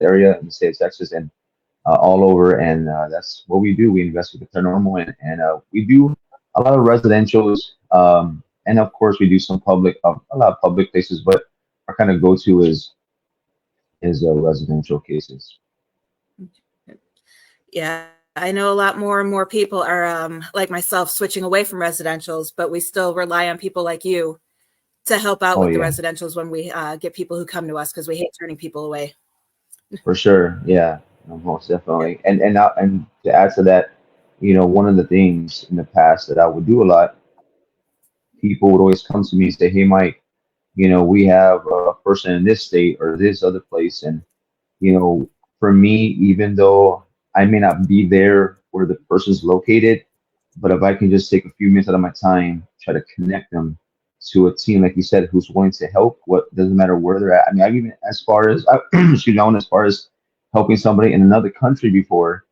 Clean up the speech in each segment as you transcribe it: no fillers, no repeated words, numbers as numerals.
area in the state of Texas and all over. And that's what we do. We investigate the paranormal, and we do a lot of residentials, and of course we do some public, a lot of public places. But our kind of go-to is residential cases. Yeah, I know a lot more and more people are like myself switching away from residentials, but we still rely on people like you to help out Oh with the yeah, residentials when we get people who come to us because we hate turning people away. for sure. Yeah, no, most Yeah. definitely. And to add to that, one of the things in the past that I would do a lot, people would always come to me and say, "Hey, Mike, we have a person in this state or this other place," and you know, for me, even though I may not be there where the person's located, but if I can just take a few minutes out of my time, try to connect them to a team, like you said, who's willing to help, what doesn't matter where they're at. I mean, I've even as far as, excuse me, I went as far as helping somebody in another country before,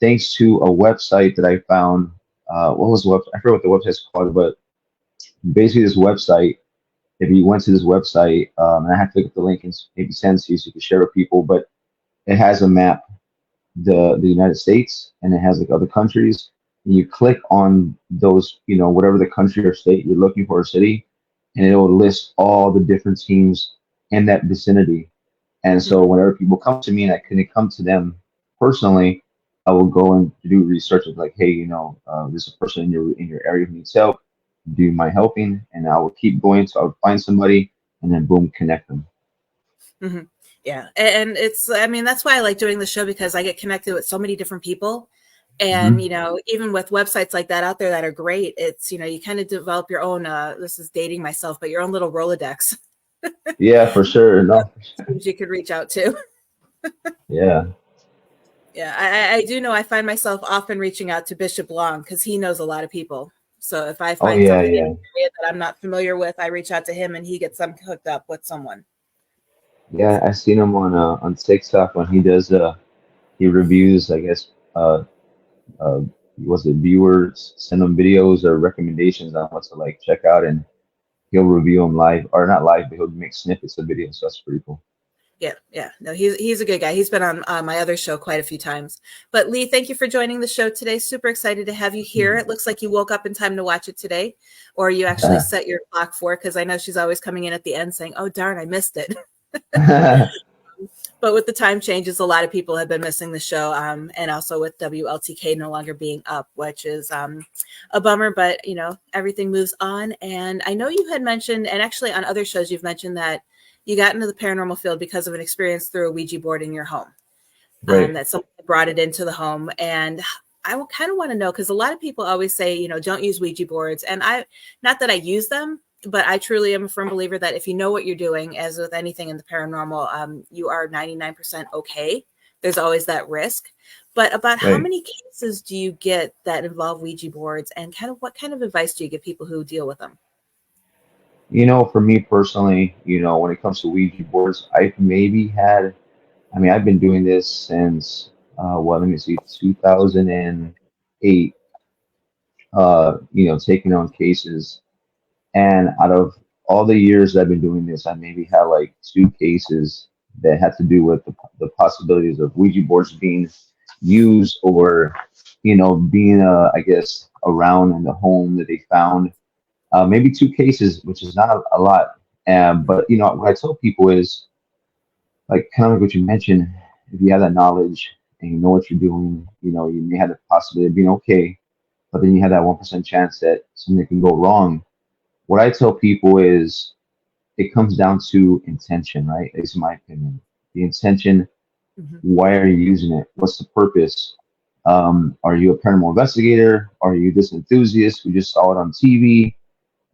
thanks to a website that I found. What was the website? I forget what the website's called, but basically this website, if you went to this website, and I have to look at the link and maybe send it to you so you can share with people, but it has a map, the United States, and it has like other countries. And you click on those, whatever the country or state you're looking for, a city, and it will list all the different teams in that vicinity. And so Hmm. whenever people come to me and I couldn't come to them personally, I will go and do research of like, hey, there's a person in your area who needs help. Do you mind helping? And I will keep going. So I would find somebody and then boom, connect them. Hmm. Yeah. And it's, I mean, that's why I like doing the show because I get connected with so many different people. And, Hmm. even with websites like that out there that are great, it's, you kind of develop your own, this is dating myself, but your own little Rolodex Yeah, for sure. No. teams you could reach out to. Yeah. Yeah, I do know I find myself often reaching out to Bishop Long because he knows a lot of people. So if I Oh find yeah, something in yeah. the area that I'm not familiar with, I reach out to him and he gets them hooked up with someone. Yeah, I seen him on TikTok when he reviews, I guess, uh was it viewers send him videos or recommendations on what to like check out, and he'll review them live, or not live, but he'll make snippets of videos. So that's pretty cool. Yeah, yeah. No, he's a good guy. He's been on my other show quite a few times. But Lee, thank you for joining the show today. Super excited to have you here. It looks like you woke up in time to watch it today, or you actually set your clock for it because I know she's always coming in at the end saying, "Oh darn, I missed it." But with the time changes, a lot of people have been missing the show, and also with WLTK no longer being up, which is a bummer. But everything moves on. And I know you had mentioned, and actually on other shows, you've mentioned that you got into the paranormal field because of an experience through a Ouija board in your home. Right. That someone brought it into the home, and I kind of want to know because a lot of people always say, don't use Ouija boards, and not that I use them, but I truly am a firm believer that if you know what you're doing, as with anything in the paranormal, you are 99% okay. There's always that risk. But about how Right. many cases do you get that involve Ouija boards, and kind of what kind of advice do you give people who deal with them? For me personally, when it comes to Ouija boards, I mean, I've been doing this since, let me see, 2008, taking on cases. And out of all the years that I've been doing this, I maybe had like two cases that had to do with the possibilities of Ouija boards being used, or, being, I guess, around in the home that they found. Maybe two cases, which is not a lot. But, what I tell people is, like, kind of like what you mentioned, if you have that knowledge and you know what you're doing, you may have the possibility of being okay, but then you have that 1% chance that something can go wrong. What I tell people is it comes down to intention, right? At least in my opinion. The intention, Mhm. why are you using it? What's the purpose? Are you a paranormal investigator? Are you this enthusiast who just saw it on TV?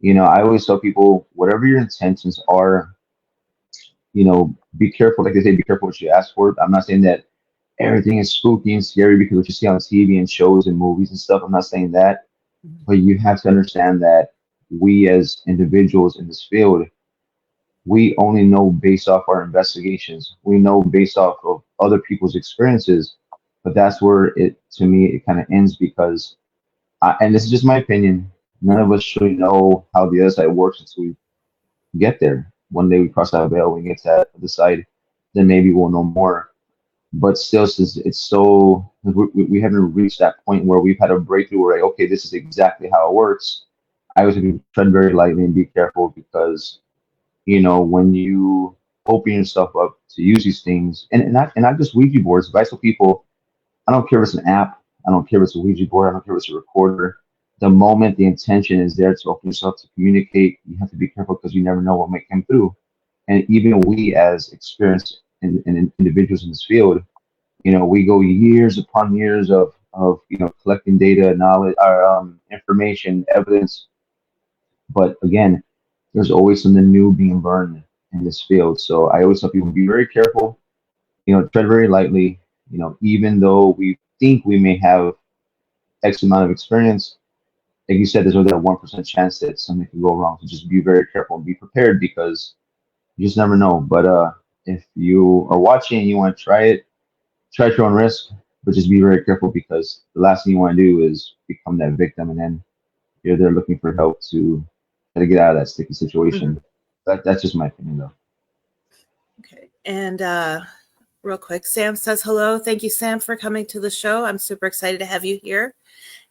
I always tell people, whatever your intentions are, be careful. Like they say, be careful what you ask for. I'm not saying that everything is spooky and scary because what you see on TV and shows and movies and stuff. I'm not saying that, Mhm. but you have to understand that we as individuals in this field, we only know based off our investigations. We know based off of other people's experiences, but that's where to me, it kind of ends because, and this is just my opinion, none of us truly know how the other side works until we get there. One day we cross that veil, we get to that other side. then maybe we'll know more. But still, since it's so, we haven't reached that point where we've had a breakthrough where, like, okay, this is exactly how it works. I always have to tread very lightly and be careful because, when you open yourself up to use these things, and not just Ouija boards, but I tell people, I don't care if it's an app, I don't care if it's a Ouija board, I don't care if it's a recorder. The moment the intention is there to open yourself to communicate, you have to be careful because you never know what might come through. And even we, as experienced individuals in this field, we go years upon years of collecting data, knowledge, information, evidence. But again, there's always something new being learned in this field. So I always tell people, be very careful, tread very lightly. Even though we think we may have X amount of experience, like you said, there's only that 1% chance that something can go wrong. So just be very careful and be prepared because you just never know. But if you are watching and you want to try it, try at your own risk, but just be very careful because the last thing you want to do is become that victim, and then you're there looking for help to try to get out of that sticky Mhm. situation. That's just my opinion, though. Okay. And real quick, Sam says hello. Thank you, Sam, for coming to the show. I'm super excited to have you here.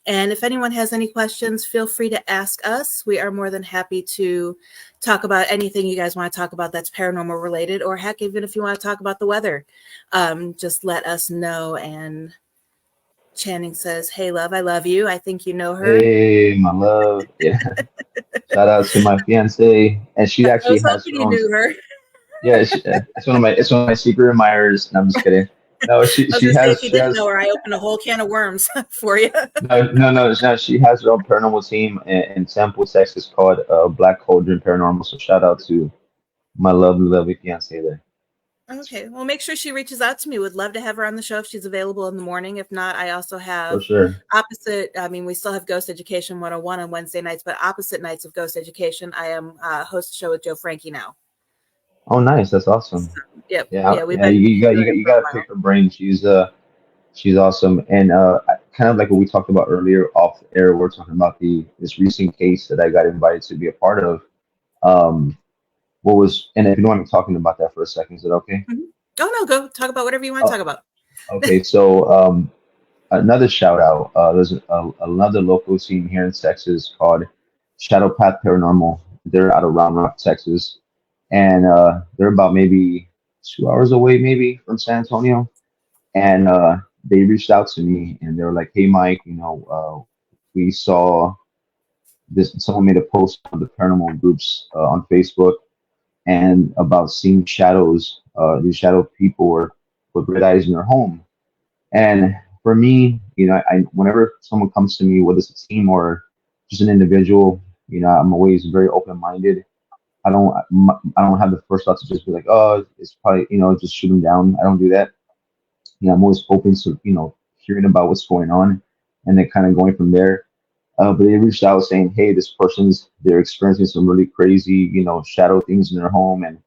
And if anyone has any questions, feel free to ask us. We are more than happy to talk about anything you guys want to talk about that's paranormal related, or heck, even if you want to talk about the weather, just let us know. And Channing says, "Hey, love, I love you. I think you know her." Hey, my love. Yeah. Shout out to my fiance, and she I actually was has hoping her you own. knew her. Yeah, it's one of my secret admirers. And I'm just kidding. No, she I was she gonna say, if has you she didn't has know her, I opened a whole can of worms for you. no no no no. She has her own paranormal team in Temple, Texas called Black Cauldron Paranormal. So shout out to my lovely lovely fiance there. Okay, well, make sure she reaches out to me. Would love to have her on the show if she's available in the morning. If not, I also For have sure. opposite. I mean, we still have Ghost Education 101 on Wednesday nights, but opposite nights of Ghost Education, I am host a show with Joe Frankie now. Oh, nice. That's awesome. So, yep, Yeah, yeah, we've yeah. been You doing got it you for a got to while. pick her brain. She's awesome, and kind of like what we talked about earlier off air. We're talking about the this recent case that I got invited to be a part of. Um, what was and if you don't mind me talking about that for a second, is it okay? Mhm. Oh no, go talk about whatever you want to talk Oh, about. okay. So another shout out. There's another local team here in Texas called Shadow Path Paranormal. They're out of Round Rock, Texas, and they're about maybe 2 hours away, maybe from San Antonio. And they reached out to me and they were like, "Hey, Mike, we saw this. Someone made a post on the paranormal groups on Facebook and about seeing shadows. These shadow people were with red eyes in their home." And for me, whenever someone comes to me, whether it's a team or just an individual, I'm always very open minded. I don't have the first thought to just be like, oh, it's probably, just shoot them down. I don't do that. I'm always open to, hearing about what's going on and then kind of going from there. But they reached out saying, hey, they're experiencing some really crazy, shadow things in their home and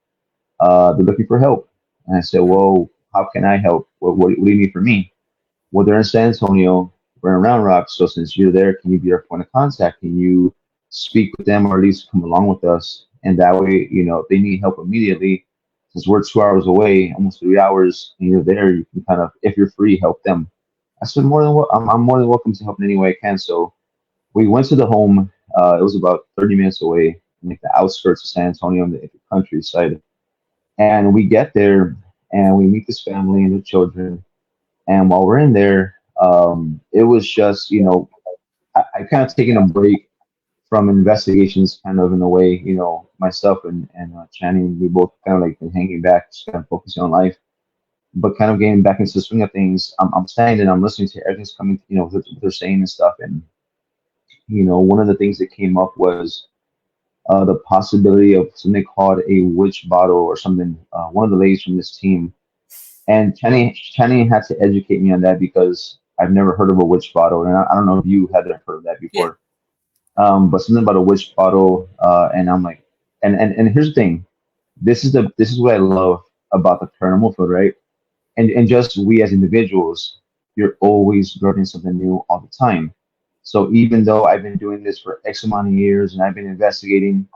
they're looking for help. And I said, well, how can I help? What do you need from me? Well, they're in San Antonio, we're in Round Rock. So since you're there, can you be our point of contact? Can you speak with them or at least come along with us? And that way, if they need help immediately, since we're 2 hours away, almost 3 hours, and you're there, you can kind of, if you're free, help them. I said, I'm more than welcome to help in any way I can. So we went to the home. It was about 30 minutes away, in like the outskirts of San Antonio, in the countryside. And we get there and we meet this family and the children. And while we're in there, it was just, I kind of taken a break from investigations, kind of in a way, myself and Channing, we both kind of like been hanging back, just kind of focusing on life, but kind of getting back into the swing of things. I'm standing and I'm listening to everything's coming, what they're saying and stuff. And, one of the things that came up was the possibility of something called a witch bottle or something. One of the ladies from this team and Channing had to educate me on that because I've never heard of a witch bottle, and I don't know if you had heard of that Yeah. before. But something about a witch bottle, and I'm like, and here's the thing, this is what I love about the paranormal field, right? And just we as individuals, you're always learning something new all the time. So even though I've been doing this for X amount of years and I've been investigating,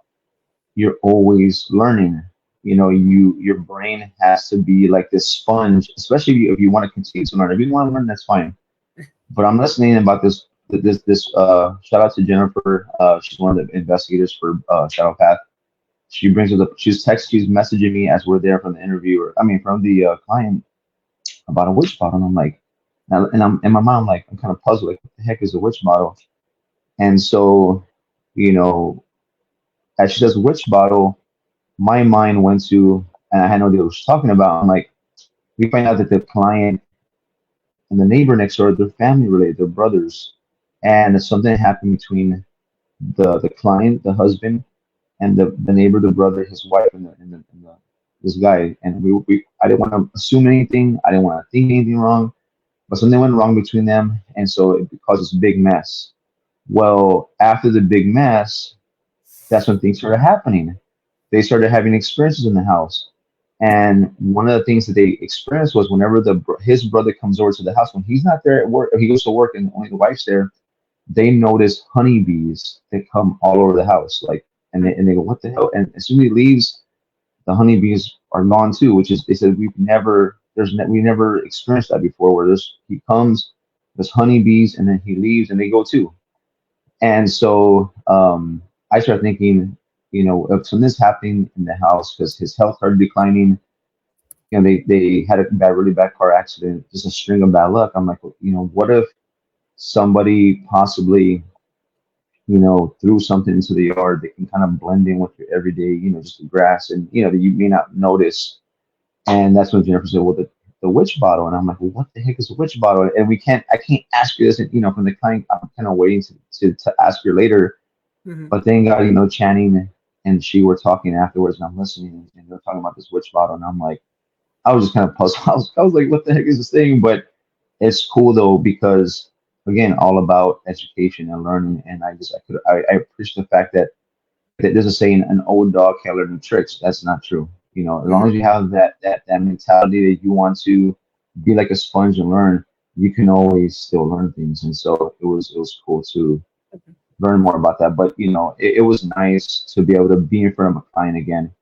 you're always learning. your brain has to be like this sponge, especially if you want to continue to learn. If you want to learn, that's fine. But I'm listening about this shout out to Jennifer. She's one of the investigators for Shadow Path. She brings us up. She's messaging me as we're there from the interviewer. I mean, from the client about a witch bottle. And I'm like, and I'm in my mind, like I'm kind of puzzled. Like, what the heck is a witch bottle? And so, you know, as she says witch bottle, my mind went to, and I had no idea what she was talking about. I'm like, we find out that the client and the neighbor next door, they're family related, they're brothers, and something happened between the client, the husband, and the neighbor, the brother, his wife, and this guy. And we I didn't want to assume anything. I didn't want to think anything wrong, but something went wrong between them, and so it caused this big mess. Well, after the big mess, that's when things started happening. They started having experiences in the house. And one of the things that they experienced was whenever his brother comes over to the house, when he's not there at work, or he goes to work and only the wife's there, they notice honeybees that come all over the house. Like, and they go, what the hell? And as soon as he leaves, the honeybees are gone too, which is, they said, we never experienced that before, where he comes, there's honeybees, and then he leaves and they go too. And so I started thinking, if something's happening in the house because his health started declining, they had a really bad car accident, just a string of bad luck. I'm like, well, what if somebody possibly, threw something into the yard that can kind of blend in with your everyday, just the grass, and that you may not notice. And that's when Jennifer said, well, the witch bottle. And I'm like, well, what the heck is a witch bottle? And I can't ask you this, from the client. I'm kind of waiting to ask you later. Mm-hmm. But then God, Channing and she were talking afterwards, and I'm listening, and they're talking about this witch bottle. And I'm like, I was just kind of puzzled. I was like, what the heck is this thing? But it's cool though, because again, all about education and learning. And I appreciate the fact that there's a saying, an old dog can't learn new tricks. That's not true. As long as you have that mentality that you want to be like a sponge and learn, you can always still learn things. And so it was cool to learn more about that. But it was nice to be able to be in front of a client again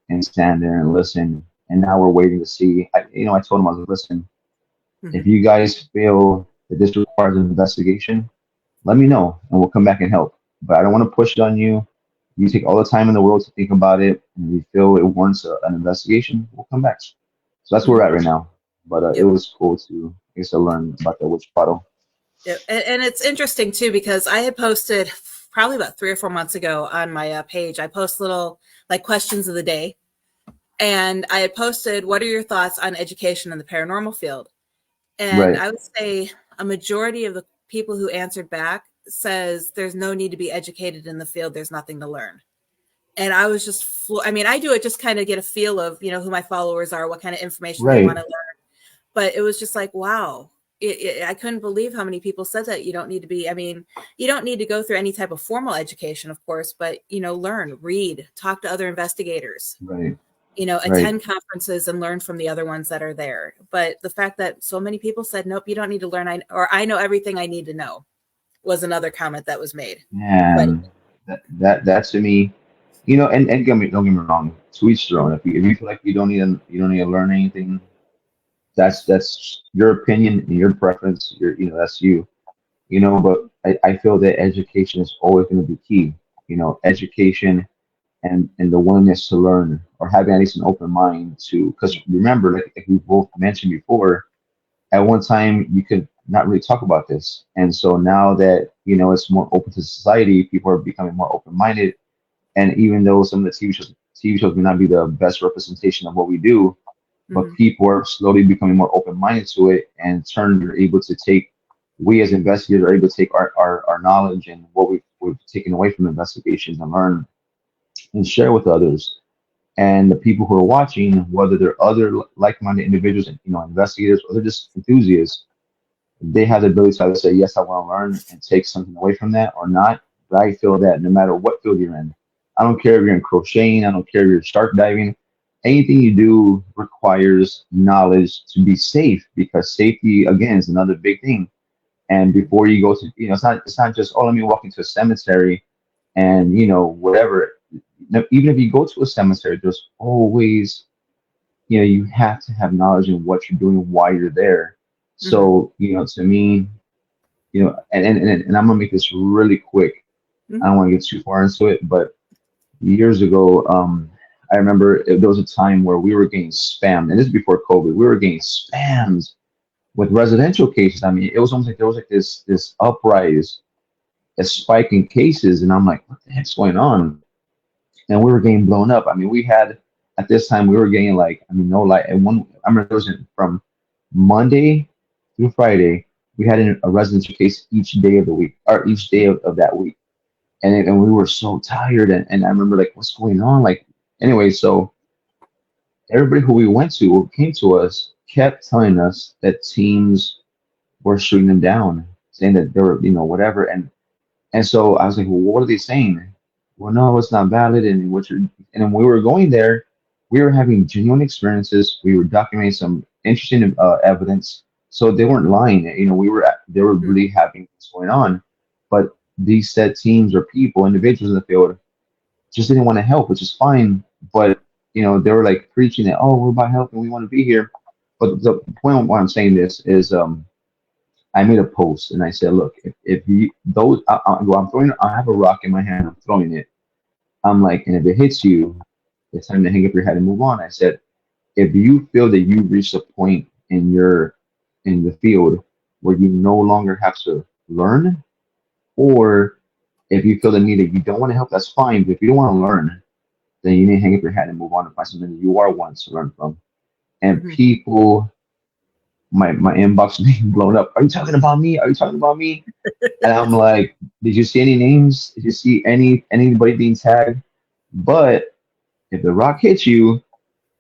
and stand there and listen. And now we're waiting to see. I told him, I was like, listen, if you guys feel that this requires an investigation, let me know and we'll come back and help. But I don't want to push it on you. You take all the time in the world to think about it, and we feel it warrants an investigation, we'll come back. So that's where we're at right now. But it Yep. was cool to, I guess, to learn about the witch bottle. Yeah, and it's interesting too, because I had posted probably about 3 or 4 months ago on my page. I post little like questions of the day, and I had posted, "What are your thoughts on education in the paranormal field?" And Right. I would say a majority of the people who answered back says there's no need to be educated in the field. There's nothing to learn. And I was just, I mean, I do it just kind of get a feel of, who my followers are, what kind of information they want Right. to learn. But it was just like, wow. I couldn't believe how many people said that you don't need to be, I mean, you don't need to go through any type of formal education, of course, but, learn, read, talk to other investigators, Right. Right. attend conferences and learn from the other ones that are there. But the fact that so many people said, nope, you don't need to learn, I know everything I need to know, was another comment that was made. But And that to me, and don't get me wrong, to each their own. If you feel like you don't need to learn anything, that's your opinion and your preference. That's you. But I feel that education is always going to be key. Education and the willingness to learn, or having at least an open mind to, because remember, like we both mentioned before, at one time you could not really talk about this, and so now that it's more open to society, people are becoming more open-minded. And even though some of the TV shows may not be the best representation of what we do, but mhm, people are slowly becoming more open-minded to it, and in turn you're able to take, we as investigators are able to take our knowledge and what we've taken away from investigations and learn and share with others. And the people who are watching, whether they're other like-minded individuals, investigators, or they're just enthusiasts, they have the ability to either say, yes, I want to learn and take something away from that, or not. But I feel that no matter what field you're in, I don't care if you're in crocheting, I don't care if you're shark diving, anything you do requires knowledge to be safe, because safety, again, is another big thing. And before you go to, it's not just, oh, let me walk into a cemetery and, whatever. even if you go to a cemetery, there's always, you have to have knowledge in what you're doing, why you're there. Hmm. So, to me, and I'm gonna make this really quick. I Hmm. don't want to get too far into it, but years ago, I remember there was a time where we were getting spammed, and this is before COVID. We were getting spammed with residential cases. I mean, it was almost like there was like this uprise, a spike in cases, and I'm like, what the heck's going on? And we were getting blown up. I mean, we had at this time we were getting like, I mean, no light. And one, I remember there was from Monday through Friday, we had a residential case each day of the week, or each day of that week. And we were so tired. And I remember like, what's going on? Like, anyway, so everybody who we went to, who came to us, kept telling us that teams were shooting them down, saying that they were, whatever. And so I was like, well, what are they saying? Well, no, it's not valid. And then we were going there, we were having genuine experiences. We were documenting some interesting evidence. So they weren't lying. They were Hmm. really having what's going on. But these said teams or people, individuals in the field, just didn't want to help, which is fine. But they were like preaching that, oh, we're about help and we want to be here. But the point of why I'm saying this is, I made a post and I said, look, if you those, I'm throwing, I have a rock in my hand, I'm throwing it. I'm like, and if it hits you, it's time to hang up your head and move on. I said, if you feel that you reached a point in the field where you no longer have to learn, or if you feel the need that you don't want to help, that's fine. But if you don't want to learn, then you need to hang up your head and move on and find something that you are wanting to learn from. And Hmm. people, my inbox being blown up. Are you talking about me? Are you talking about me? And I'm like, did you see any names? Did you see anybody being tagged? But if the rock hits you,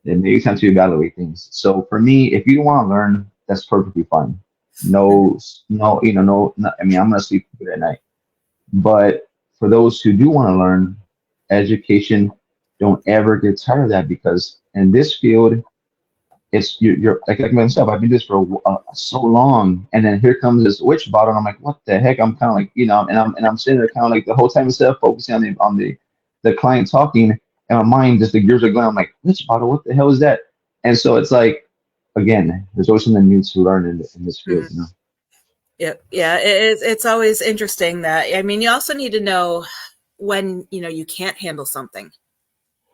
then maybe it's time to evaluate things. So for me, if you don't want to learn, that's perfectly fine. Hmm. No, no, no, I mean, I'm gonna sleep good at night. But for those who do want to learn, education, don't ever get tired of that, because in this field, it's you're like myself. I've been doing this for so long, and then here comes this witch bottle, and I'm like, what the heck? I'm kind of like, and I'm sitting there kind of like the whole time instead of focusing on the client talking, and my mind just the gears are going. I'm like, witch bottle, what the hell is that? And so it's like, again, there's always something new to learn in this Hmm. field. Yep. Yeah. It's always interesting that, I mean, you also need to know when, you can't handle something.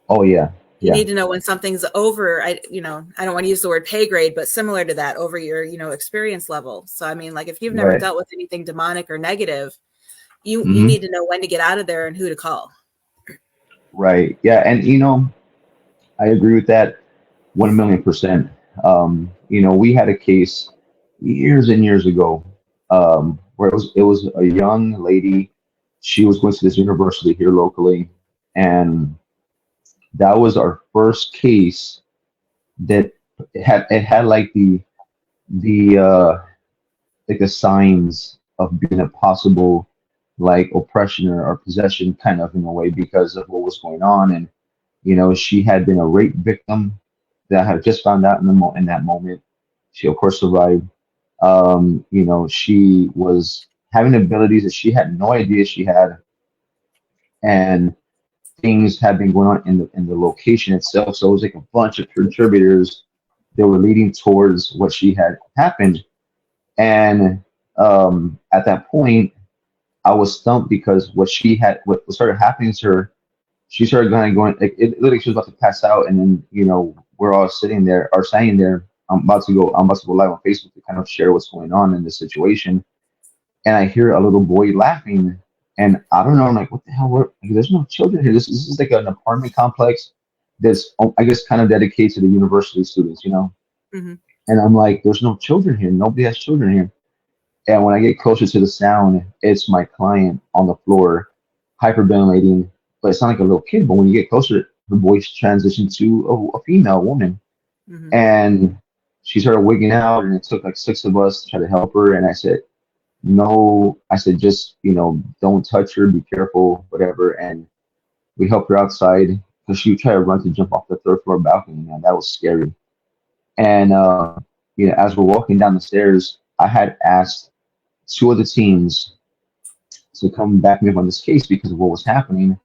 Oh yeah, You yeah, need to know when something's over. I don't want to use the word pay grade, but similar to that, over your, experience level. So, I mean, like if you've never right, dealt with anything demonic or negative, you hmm, need to know when to get out of there and who to call. right, yeah, and I agree with that 1,000,000%. We had a case years and years ago, where it was a young lady. She was going to this university here locally, and that was our first case that it had the like the signs of being a possible like oppression or possession kind of in a way because of what was going on. And she had been a rape victim that I had just found out in that moment. She of course survived. She was having abilities that she had no idea she had, and things had been going on in the location itself. So it was like a bunch of contributors that were leading towards what she had happened. And at that point, I was stumped because what started happening to her, she started going, like, it literally she was about to pass out, and then we're all sitting there or standing there. I'm about to go live on Facebook to kind of share what's going on in this situation, and I hear a little boy laughing, and I don't know. I'm like, what the hell? Like, there's no children here. This is like an apartment complex that's, I guess, kind of dedicated to the university students. Hmm. And I'm like, there's no children here. Nobody has children here. And when I get closer to the sound, it's my client on the floor, hyperventilating. But it's not like a little kid. But when you get closer, the voice transitioned to a female woman, Hmm. and she started wigging out. And it took like six of us to try to help her. And I said, no, I said, just, don't touch her, be careful, whatever. And we helped her outside because she tried to run to jump off the third floor balcony. Man, that was scary. And, as we're walking down the stairs, I had asked two of the teams to come back me up on this case because of what was happening.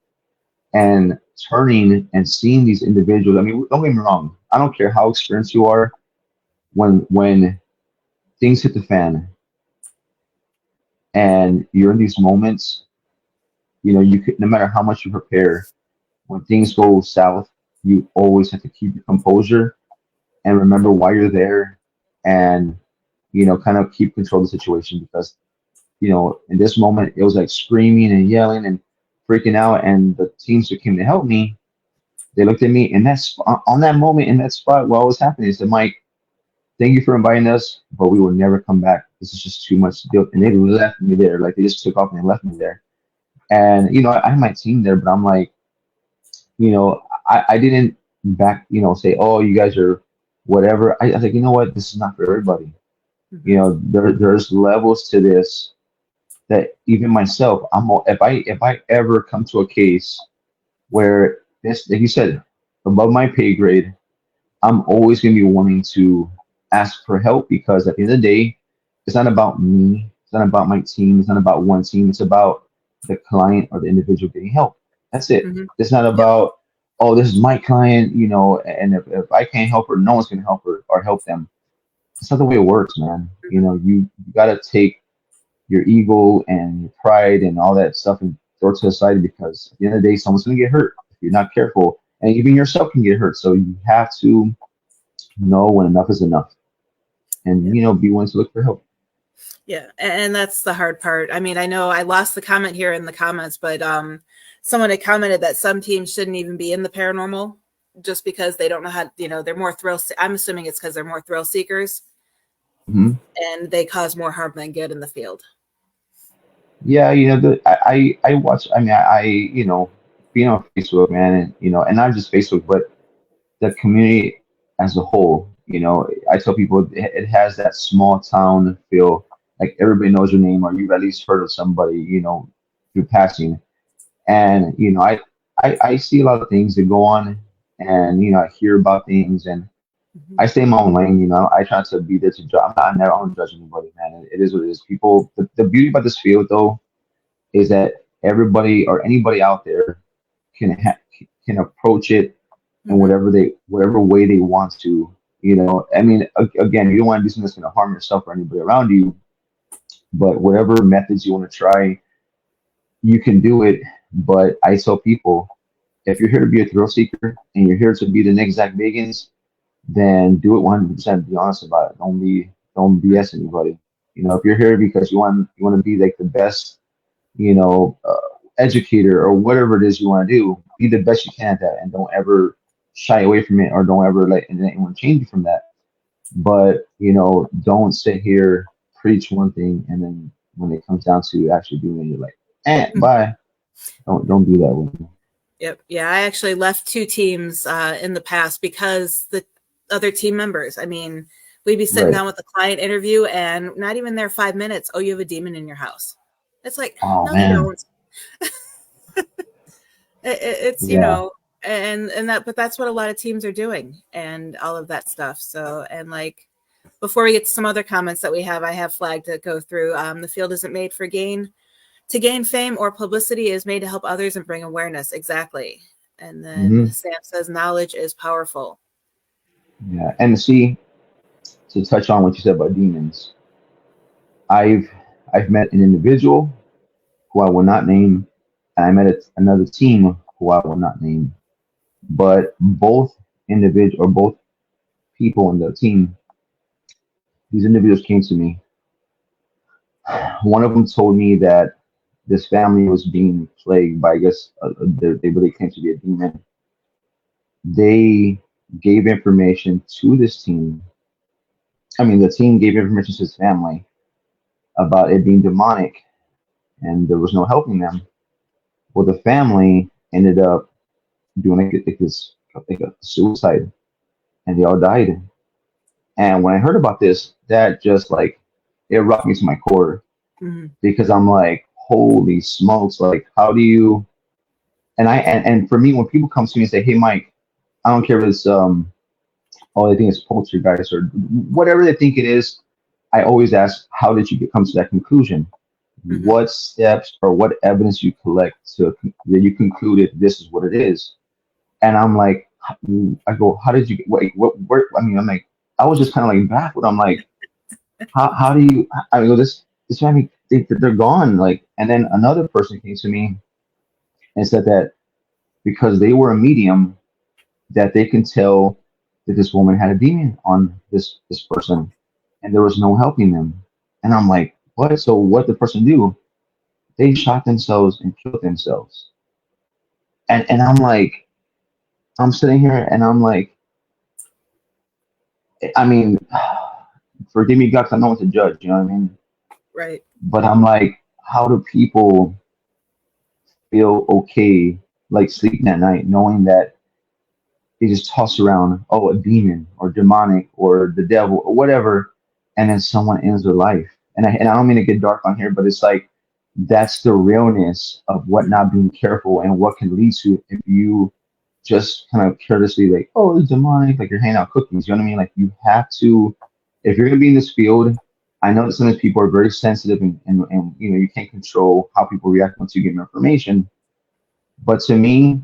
and turning and seeing these individuals. I mean, don't get me wrong. I don't care how experienced you are. When things hit the fan and you're in these moments, you could, no matter how much you prepare, when things go south, you always have to keep your composure and remember why you're there, and kind of keep control of the situation, because in this moment it was like screaming and yelling and freaking out, and the teams that came to help me, they looked at me in on that moment, in that spot while it was happening. They said, Mike, thank you for inviting us, but we will never come back. This is just too much to do. And they left me there. Like, they just took off and they left me there. And I had my team there, but I'm like, I didn't say, oh, you guys are whatever. I was like, you know what, this is not for everybody. Mhm. There's levels to this that even myself, if I ever come to a case where this, like you said, above my pay grade, I'm always going to be wanting to ask for help, because at the end of the day, it's not about me. It's not about my team. It's not about one team. It's about the client or the individual getting help. That's it. Mhm. It's not Yep. about, oh, this is my client, and if I can't help her, no one's going to help her or help them. It's not the way it works, man. Mhm. You got to take your ego and your pride and all that stuff and throw it to the side, because at the end of the day, someone's going to get hurt if you're not careful. And even yourself can get hurt. So you have to know when enough is enough, and Yep. be willing to look for help. Yeah, and that's the hard part. I mean, I know I lost the comment here in the comments, but someone had commented that some teams shouldn't even be in the paranormal just because they don't know how. They're more I'm assuming it's because they're more thrill seekers Hmm. and they cause more harm than good in the field. Yeah, I watch. I mean, being on Facebook, man, and and not just Facebook, but the community as a whole. I tell people it has that small town feel. Like, everybody knows your name, or you've at least heard of somebody, through passing. And I see a lot of things that go on, and I hear about things, and Mhm. I stay in my own lane. I try to be there to judge. I never, I don't judge anybody, man. It is what it is. People, the beauty about this field, though, is that everybody or anybody out there can approach it in Mhm. whatever way they want to. I mean, again, you don't want to do something that's going to harm yourself or anybody around you, but whatever methods you want to try, you can do it. But I tell people, if you're here to be a thrill seeker and you're here to be the next Zach Bagans, then do it 100%. Be honest about it. Don't Mhm. BS anybody. If you're here because you want to be like the best, you know, uh, educator or whatever it is you want to do, be the best you can at that, and don't ever shy away from it, or don't ever let anyone change you from that. But don't sit here, preach one thing, and then when it comes down to actually doing it, you're like, bye. Don't do that with me. Yep. Yeah, I actually left two teams in the past because the other team members. I mean, we'd be sitting Right. down with the client interview, and not even there 5 minutes. Oh, you have a demon in your house. It's like, Oh no, you man. don't. It's Yeah. and that, but that's what a lot of teams are doing, and all of that stuff. So, and like, before we get to some other comments that we have, I have flagged to go through. The field isn't made for gain fame or publicity. Is made to help others and bring awareness. Exactly. And then Hmm. Sam says knowledge is powerful. Yeah. And see, to touch on what you said about demons, I've I've met an individual who I will not name, and I met another team who I will not name. But both people in the team, these individuals came to me. One of them told me that this family was being plagued by, I guess, they really claim to be a demon. They gave information to this team. I mean, the team gave information to his family about it being demonic, and there was no helping them. Well, the family ended up doing like a suicide, and they all died. And when I heard about this, that just like it rocked me to my core, Mm-hmm. because I'm like, holy smokes! Like, how do you? And for me, when people come to me and say, "Hey, Mike, I don't care if it's oh, they think it's poltergeist or whatever they think it is," I always ask, "How did you come to that conclusion?" Hmm. what steps or what evidence you collect to that you concluded this is what it is. And I'm like, I go, how did you get, what, where, I mean, I'm like, I was just kind of like baffled. I'm like, how do you, I go, this family, they're gone. Like, and then another person came to me and said that because they were a medium, that they can tell that this woman had a demon on this person, and there was no helping them. And I'm like, what? So what did the person do? They shot themselves and killed themselves. And I'm like, I'm sitting here and I'm like, I mean, forgive me, God, 'cause I know what to judge. You know what I mean? Right. But I'm like, how do people feel okay, like sleeping at night, knowing that they just toss around, oh, a demon or demonic or the devil or whatever, and then someone ends their life. And I don't mean to get dark on here, but it's like that's the realness of what Mhm. not being careful and what can lead to if you just kind of carelessly like, oh, it's demonic, like you're handing out cookies. You know what I mean? Like you have to, if you're gonna be in this field, I know that sometimes people are very sensitive and you know you can't control how people react once you give them information. But to me,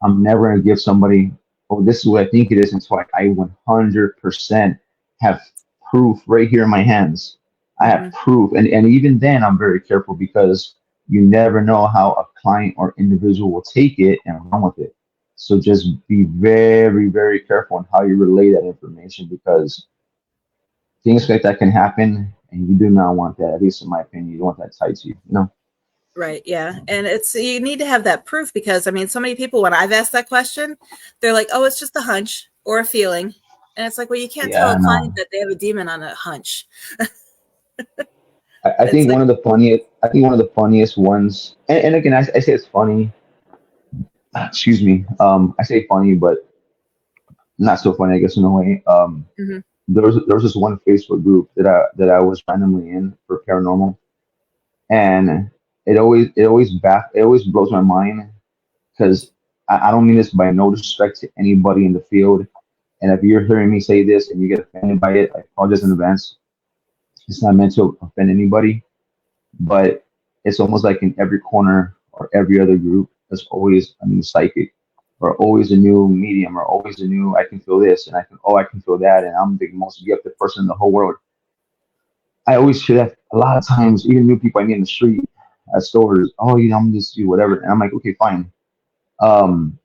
I'm never going to give somebody, oh, this is what I think it is until I 100% have proof right here in my hands. I have Mhm. proof. And even then, I'm very careful because you never know how a client or individual will take it and run with it. So just be very, very careful on how you relay that information because things like that can happen and you do not want that, at least in my opinion. You don't want that tied to you, you know? Right. Yeah. And it's, you need to have that proof because I mean, so many people, when I've asked that question, they're like, oh, it's just a hunch or a feeling. And it's like, well, you can't tell Yeah, a client no. that they have a demon on a hunch. I It's think like, one of the funniest ones, and again, I say it's funny. Excuse me. I say funny, but not so funny, I guess, in a way. mhm, There was this one Facebook group that I was randomly in for paranormal, and it always blows my mind because I don't mean this by no disrespect to anybody in the field. And if you're hearing me say this and you get offended by it, I apologize in advance. It's not meant to offend anybody, but it's almost like in every corner or every other group, there's always a new psychic or always a new medium or always a new I can feel this and I can feel that and I'm the most gifted person in the whole world. I always hear that a lot of times, even new people I meet in the street at stores, oh, you know, I'm just you whatever. And I'm like, okay, fine. Um,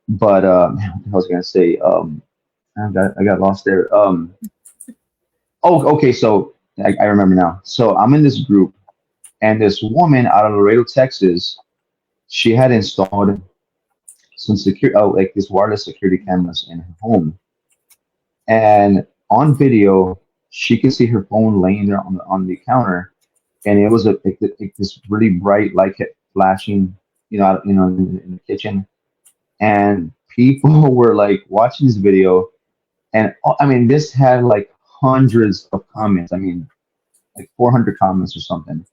but man, what was I gonna say? I got lost there. Oh, okay, so I remember now. So I'm in this group and this woman out of Laredo, Texas, she had installed some secure, like this wireless security cameras in her home, and on video, she could see her phone laying there on the counter, and it was like this really bright light kept flashing, in the kitchen, and people were like watching this video, and I mean, this had like hundreds of comments. I mean, like 400 comments or something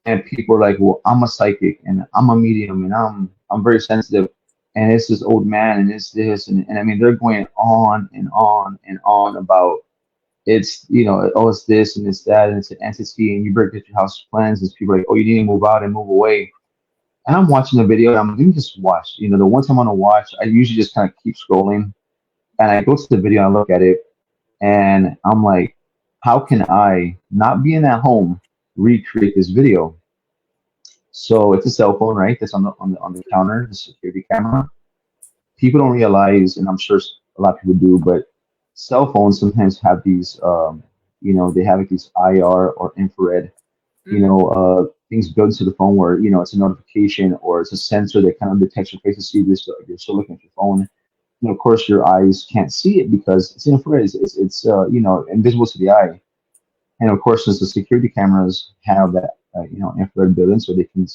and people are like, "Well, I'm a psychic and I'm a medium and I'm very sensitive, and it's this old man and it's this and I mean they're going on and on and on about it's oh it's this and it's that and it's an entity and you better get your house cleansed. And people are like, oh you need to move out and move away. And I'm watching the video and I'm let me just watch. The one time I'm gonna watch, I usually just kind of keep scrolling and I go to the video and I look at it and I'm like, how can I not being at home recreate this video? So it's a cell phone, right? That's on the counter, the security camera. People don't realize, and I'm sure a lot of people do, but cell phones sometimes have these, they have like these IR or infrared, mhm, things built into the phone where it's a notification or it's a sensor that kind of detects your face to see this. You're still looking at your phone. Of course, your eyes can't see it because it's infrared. It's invisible to the eye. And of course, since the security cameras have that, infrared built in, so they can,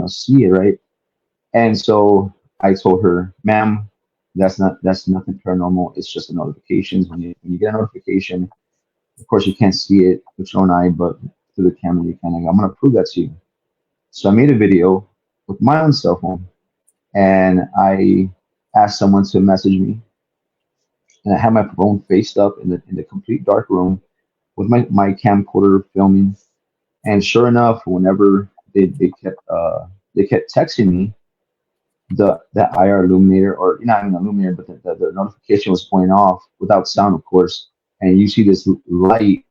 see it, right? And so I told her, "Ma'am, that's nothing paranormal. It's just the notifications. When you get a notification, of course, you can't see it with your own eye, but through the camera, you can. I'm gonna prove that to you." So I made a video with my own cell phone, and I asked someone to message me, and I had my phone faced up in the complete dark room with my camcorder filming And sure enough, whenever they kept texting me, the IR illuminator, or not even illuminator, but the notification was going off without sound, of course. And you see this light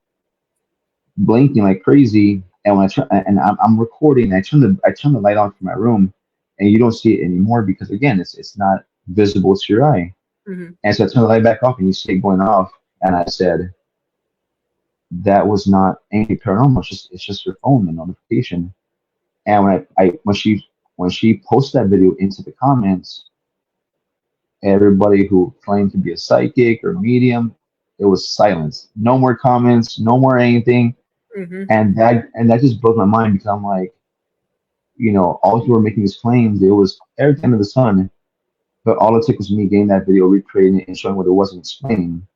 blinking like crazy. And when I turn, and I'm recording, I turn the light on for my room, and you don't see it anymore because again, it's not visible to your eye. Hmm. And so I turn the light back off, and you see it going off. And I said, that was not anything paranormal. It's just your phone, the notification. And when she posted that video into the comments, everybody who claimed to be a psychic or medium, it was silence. No more comments, no more anything. Hmm. And that just broke my mind because I'm like, all who were making these claims, it was everything under the sun. But all it took was me getting that video, recreating it, and showing what it wasn't explaining,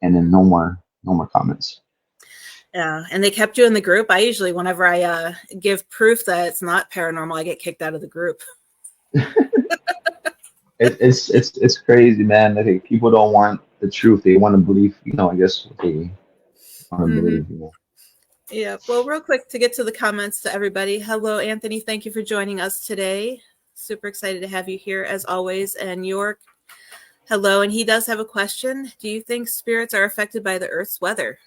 and then no more comments. Yeah, and they kept you in the group. I usually, whenever I give proof that it's not paranormal, I get kicked out of the group. It's crazy, man. I think people don't want the truth; they want to believe, I guess what they want to Hmm. believe. Yeah. Well, real quick to get to the comments to everybody. Hello, Anthony. Thank you for joining us today. Super excited to have you here as always. And York, hello. And he does have a question. Do you think spirits are affected by the Earth's weather?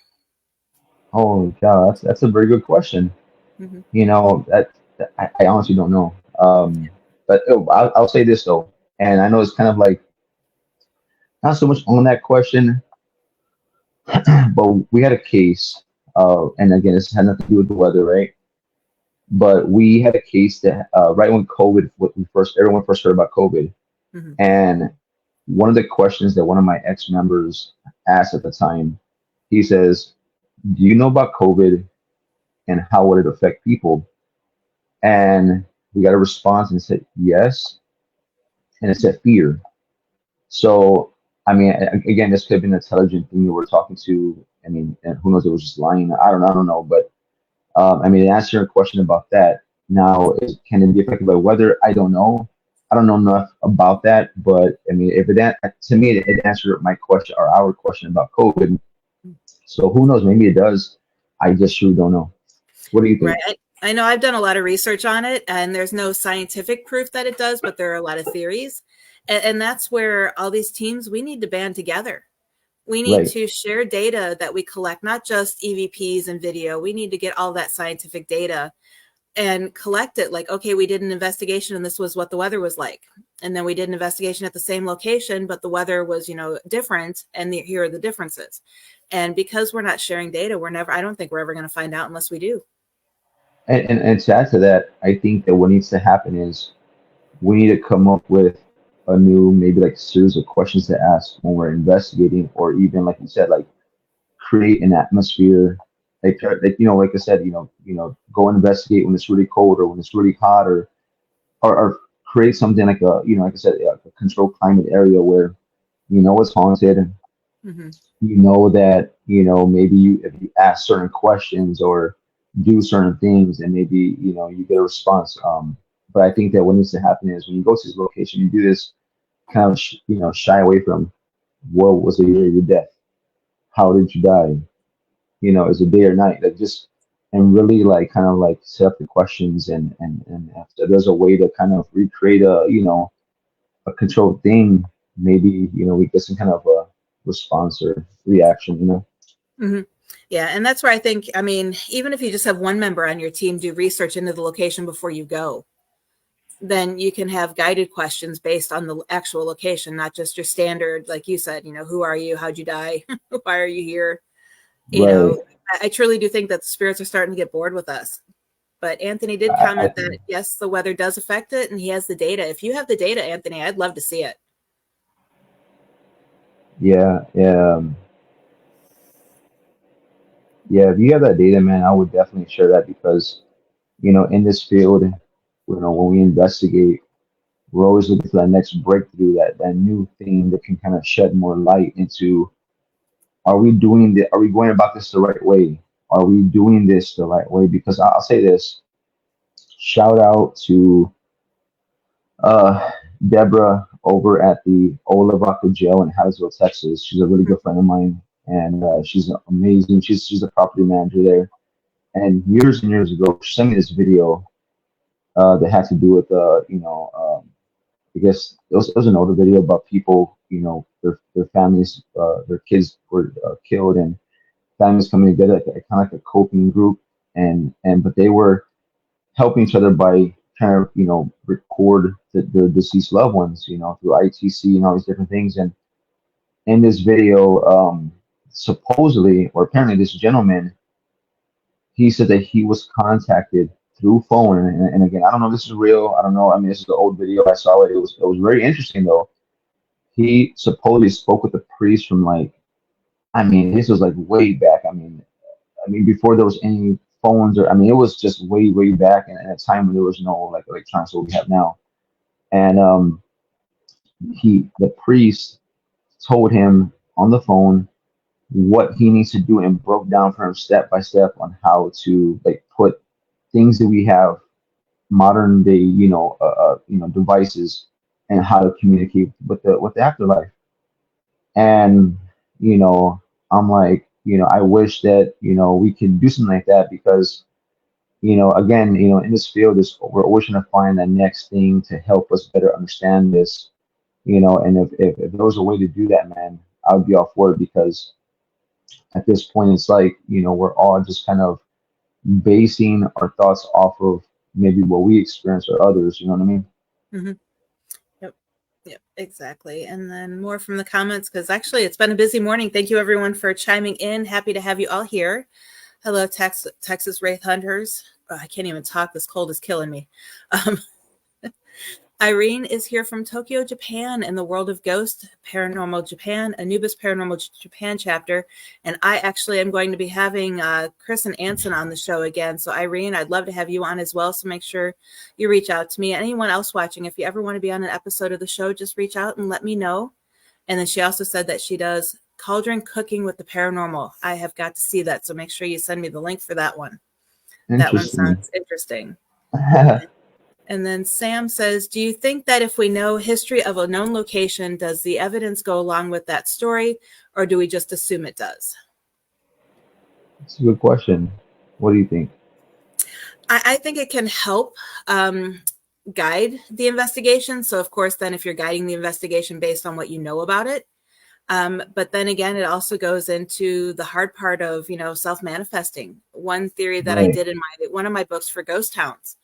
Holy cow, that's a very good question. Hmm. I honestly don't know. But I'll say this though, and I know it's kind of like not so much on that question, but we had a case, and again, this had nothing to do with the weather, right? But we had a case that right when COVID, when everyone first heard about COVID, Hmm. and one of the questions that one of my ex members asked at the time, he says, "Do you know about COVID and how would it affect people?" And we got a response and it said yes, and it said fear. So, I mean, again, this could have been an intelligent thing you were talking to. I mean, and who knows? It was just lying. I don't know. But I mean, to answer your question about that, now, can it be affected by weather? I don't know. I don't know enough about that. But I mean, if to me, it answered my question or our question about COVID. So who knows? Maybe it does. I just really don't know. What do you Right. think? I know I've done a lot of research on it, and there's no scientific proof that it does, but there are a lot of theories. And that's where all these teams, we need to band together. We need Right. to share data that we collect, not just EVPs and video. We need to get all that scientific data and collect it. Like, okay, we did an investigation and this was what the weather was like. And then we did an investigation at the same location, but the weather was, different. And here are the differences. And because we're not sharing data, I don't think we're ever going to find out unless we do. And to add to that, I think that what needs to happen is we need to come up with a new, maybe like series of questions to ask when we're investigating, or even like you said, like create an atmosphere, like I said, go investigate when it's really cold or when it's really hot, or create something like like I said, a controlled climate area where it's haunted. Hmm. That maybe if you ask certain questions or do certain things, and maybe you get a response. But I think that what needs to happen is when you go to this location, you do this kind of shy away from what was the year of your death, how did you die, is it day or night, like just, and really like kind of like set up the questions, and if there's a way to kind of recreate a controlled thing, maybe we get some kind of a response or reaction. Hmm. Yeah. And that's where I think, I mean, even if you just have one member on your team do research into the location before you go, then you can have guided questions based on the actual location, not just your standard, like you said, who are you? How'd you die? Why are you here? You Right. know, I truly do think that the spirits are starting to get bored with us. But Anthony did I comment that think, yes, the weather does affect it, and he has the data. If you have the data, Anthony, I'd love to see it. yeah, yeah. If you have that data, man, I would definitely share that because in this field, when we investigate, we're always looking for that next breakthrough, that new thing that can kind of shed more light into, are we going about this the right way? Are we doing this the right way? Because I'll say this, shout out to uh, Deborah over at the Olavaca Jail in Hattiesville, Texas. She's a really good friend of mine, and she's amazing. She's a property manager there, And years ago, she sent me this video that had to do with I guess it was an older video about people, their families, their kids were killed, and families coming together, like, kind of like a coping group, and but they were helping each other by trying to, record the deceased loved ones, through ITC and all these different things. And in this video, supposedly or apparently, this gentleman, he said that he was contacted through phone, and again, I don't know if this is real. I don't know. I mean, this is the old video. I saw it. It was very interesting though. He supposedly spoke with the priest from, like, I mean, this was like way back. I mean, before there was any phones, or I mean, it was just way back in a time when there was no, like, electronics that we have now. And the priest told him on the phone what he needs to do, and broke down for him step by step on how to, like, put things that we have, modern day, devices, and how to communicate with the afterlife. And you know, I'm like, I wish that, we could do something like that, because again, in this field, we're always trying to find the next thing to help us better understand this. And if there was a way to do that, man, I would be all for it, because at this point, it's like, we're all just kind of basing our thoughts off of maybe what we experience or others. You know what I mean? Mm-hmm. Yep, exactly. And then more from the comments, because actually it's been a busy morning. Thank you everyone for chiming in. Happy to have you all here. Hello, Texas Wraith Hunters. Oh, I can't even talk. This cold is killing me. Irene is here from Tokyo, Japan, in the World of Ghost, Paranormal Japan, Anubis Paranormal Japan chapter. And I actually am going to be having Chris and Anson on the show again. So Irene, I'd love to have you on as well. So make sure you reach out to me. Anyone else watching, if you ever want to be on an episode of the show, just reach out and let me know. And then she also said that she does cauldron cooking with the paranormal. I have got to see that. So make sure you send me the link for that one. That one sounds interesting. And then Sam says, do you think that if we know history of a known location, does the evidence go along with that story, or do we just assume it does? That's a good question. What do you think? I think it can help guide the investigation. So, of course, then if you're guiding the investigation based on what you know about it, but then again, it also goes into the hard part of, self-manifesting. One theory that I did in one of my books for ghost towns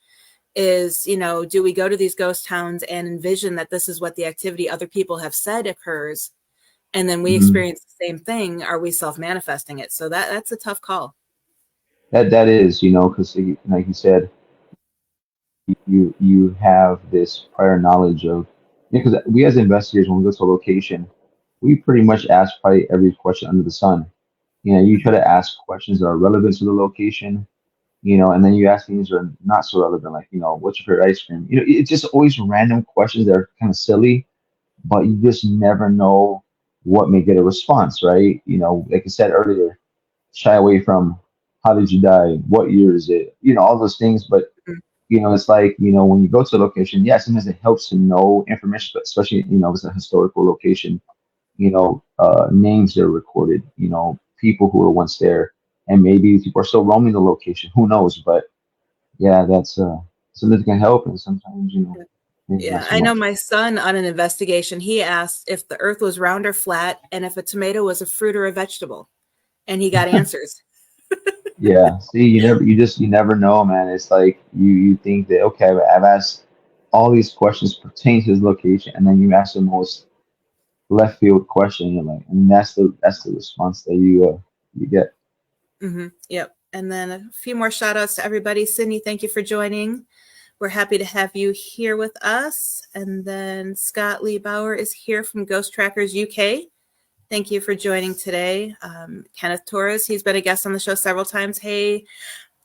is, do we go to these ghost towns and envision that this is what the activity other people have said occurs, and then we experience the same thing? Are we self-manifesting it? So that's a tough call. That is, because, like you said, you have this prior knowledge of, because we as investigators, when we go to a location, we pretty much ask probably every question under the sun. You try to ask questions that are relevant to the location, and then you ask things that are not so relevant, like, what's your favorite ice cream? It's just always random questions that are kind of silly, but you just never know what may get a response, right? Like I said earlier, shy away from how did you die, what year is it, all those things. But it's like, when you go to a location, yeah, sometimes it helps to know information, but especially, if it's a historical location, names that are recorded, people who were once there, and maybe people are still roaming the location. Who knows? But yeah, that's something that can help, and sometimes, maybe not Yeah, so I know much. my son on an investigation, he asked if the earth was round or flat and if a tomato was a fruit or a vegetable, and he got answers. Yeah, see, you never know, man. It's like you think that, okay, I've asked all these questions pertaining to his location, and then you ask the most left field question. You're like, and that's the response that you get. Yep. And then a few more shout outs to everybody. Sydney, thank you for joining. We're happy to have you here with us. And then Scott Lee Bauer is here from Ghost Trackers UK. Thank you for joining today. Kenneth Torres, he's been a guest on the show several times. Hey,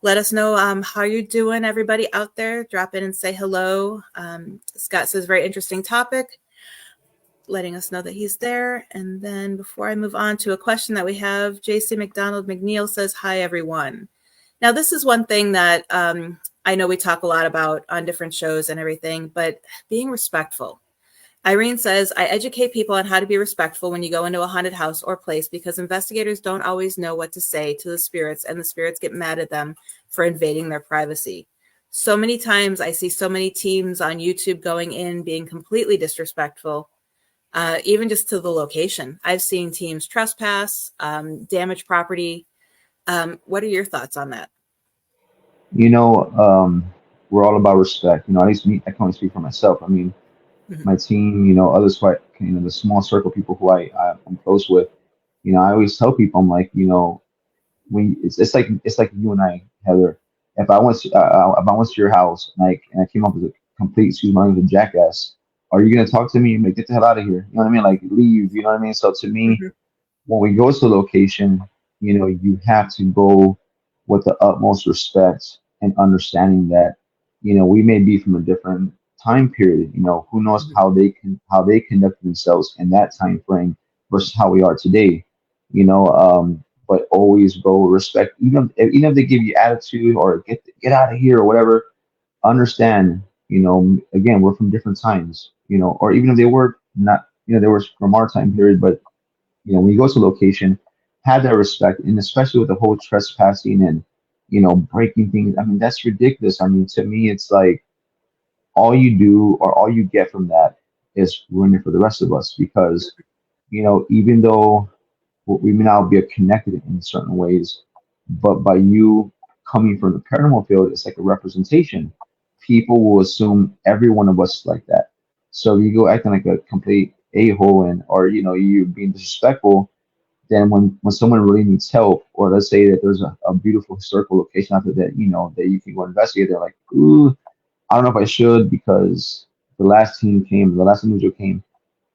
let us know how you're doing, everybody out there. Drop in and say hello. Scott says, very interesting topic, letting us know that he's there. And then before I move on to a question that we have, JC McDonald McNeil says, hi, everyone. Now, this is one thing that I know we talk a lot about on different shows and everything, but being respectful. Irene says, I educate people on how to be respectful when you go into a haunted house or place because investigators don't always know what to say to the spirits, and the spirits get mad at them for invading their privacy. So many times I see so many teams on YouTube going in being completely disrespectful, even just to the location. I've seen teams trespass, damage property. What are your thoughts on that? You know, we're all about respect. You know, at least me, I can only speak for myself. I mean, Mhm, my team, you know, others quite, you know, the small circle of people who I'm close with. You know, I always tell people, I'm like, you know, when it's like you and I, Heather. If I went to your house and I came up with a complete, excuse my language, a jackass, are you gonna talk to me and like get the hell out of here? You know what I mean? Like leave. You know what I mean? So to me, mhm, when we go to a location, you know, you have to go with the utmost respect and understanding that, you know, we may be from a different time period. You know, who knows mhm, how they conduct themselves in that time frame versus how we are today. You know, but always go with respect, even if they give you attitude or get out of here or whatever. Understand, you know, again, we're from different times. You know, or even if they were not, you know, they were from our time period, but you know, when you go to a location, have that respect, and especially with the whole trespassing and you know breaking things. I mean, that's ridiculous. I mean, to me, it's like all you do or all you get from that is ruining for the rest of us because you know, even though we may not be connected in certain ways, but by you coming from the paranormal field, it's like a representation. People will assume every one of us is like that. So if you go acting like a complete a-hole and or you know you being disrespectful, then when someone really needs help, or let's say that there's a beautiful historical location out there that you know that you can go investigate, they're like, ooh, I don't know if I should because the last individual came,